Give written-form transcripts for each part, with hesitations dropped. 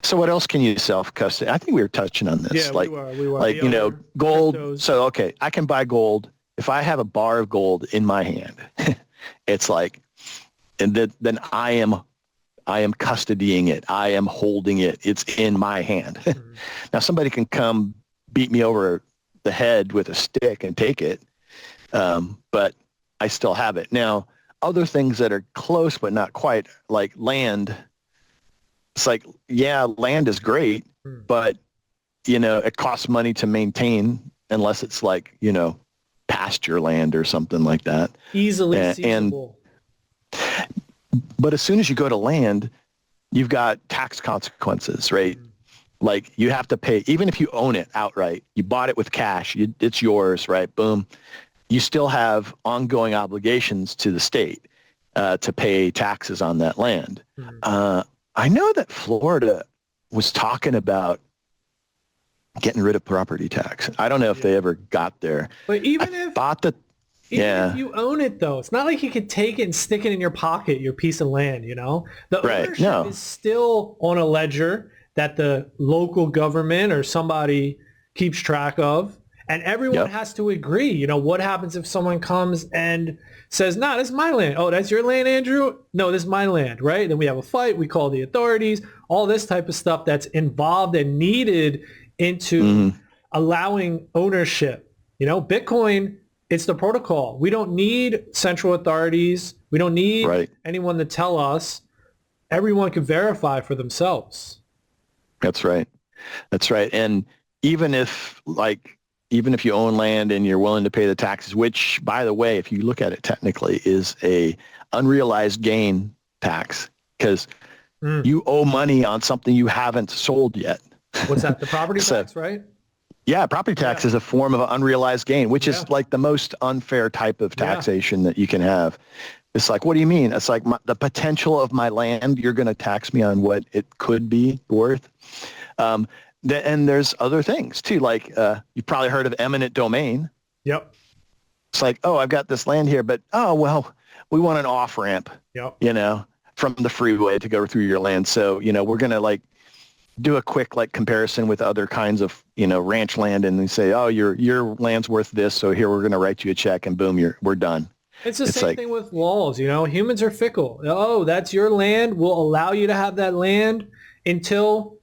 So what else can you self-custody? I think we were touching on this. Yeah, Like, we were. like, The you know, other gold. cryptos. So, okay, I can buy gold. If I have a bar of gold in my hand, it's like, and then I am custodying it. I am holding it. It's in my hand. Mhm. Now somebody can come beat me over the head with a stick and take it, but I still have it. Now, other things that are close but not quite, like land, it's like, yeah, land is great, Hmm. but, it costs money to maintain unless it's like, pasture land or something like that. Easily And seizable. but as soon as you go to land, you've got tax consequences, right? Mhm. Like you have to pay, even if you own it outright, you bought it with cash, it's yours, right? Boom. You still have ongoing obligations to the state to pay taxes on that land. Mhm. I know that Florida was talking about getting rid of property tax. I don't know if they Yeah. ever got there. But I thought that, even if yeah, you own it, though, it's not like you could take it and stick it in your pocket, your piece of land, The right. ownership No, is still on a ledger that the local government or somebody keeps track of. And everyone yep. has to agree. What happens if someone comes and says, nah, this is my land. Oh, that's your land, Andrew? No, this is my land, right? Then we have a fight. We call the authorities, all this type of stuff that's involved and needed into Hmm. allowing ownership. Bitcoin, it's the protocol. We don't need central authorities. We don't need Right. anyone to tell us. Everyone can verify for themselves. That's right. That's right. And even if like, even if you own land and you're willing to pay the taxes, which by the way, if you look at it technically is a unrealized gain tax because Mm. you owe money on something you haven't sold yet. What's that? The property So tax, right? yeah, property tax Yeah. is a form of unrealized gain, which Yeah. is like the most unfair type of Yeah. taxation that you can have. It's like, what do you mean? It's like the potential of my land, you're going to tax me on what it could be worth. Um, and there's other things too, like you've probably heard of eminent domain. Yep. It's like, oh, I've got this land here, but oh, well, we want an off ramp, Yep. from the freeway to go through your land. So, we're going to like do a quick like comparison with other kinds of, ranch land and they say, oh, your land's worth this. So here we're going to write you a check and boom, we're done. It's the It's same like, thing with laws. Humans are fickle. Oh, that's your land. We'll allow you to have that land until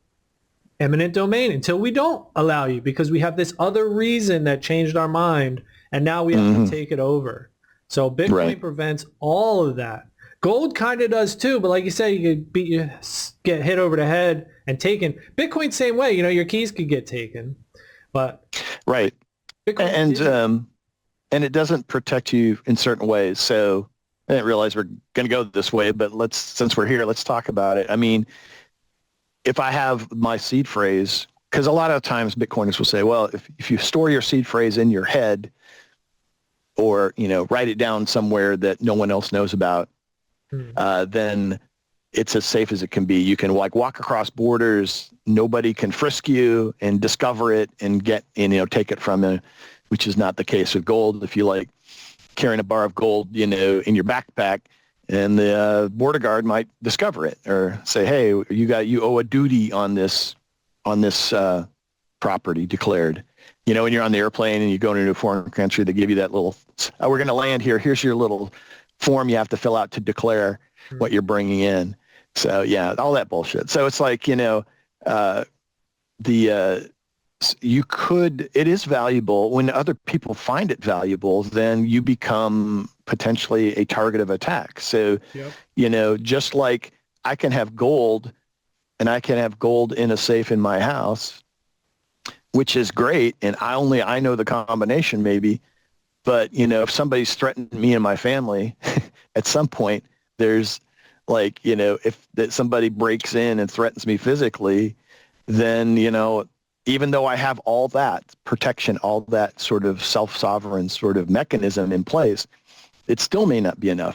eminent domain, until we don't allow you because we have this other reason that changed our mind and now we have to mhm, take it over. So right. Bitcoin prevents all of that. Gold kind of does too, but like you said, you could get hit over the head and taken. Bitcoin same way. Your keys could get taken, but Right. Bitcoin And, isn't. and it doesn't protect you in certain ways. So I didn't realize we're going to go this way, but since we're here, let's talk about it. I mean, if I have my seed phrase, because a lot of times Bitcoiners will say, well, if you store your seed phrase in your head or, write it down somewhere that no one else knows about, Hmm. then it's as safe as it can be. You can like walk across borders. Nobody can frisk you and discover it and take it from you, which is not the case with gold. If you like carrying a bar of gold, in your backpack, and the border guard might discover it or say, hey, you owe a duty on this property declared. When you're on the airplane and you go into a foreign country, they give you that little, we're going to land here. Here's your little form you have to fill out to declare what you're bringing in. So yeah, all that bullshit. So it's like, it is valuable when other people find it valuable, then you become potentially a target of attack. So, Yep. just like I can have gold and I can have gold in a safe in my house, which is great. And I know the combination maybe, but if somebody's threatened me and my family at some point, there's like, if that somebody breaks in and threatens me physically, then, even though I have all that protection, all that sort of self-sovereign sort of mechanism in place, it still may not be enough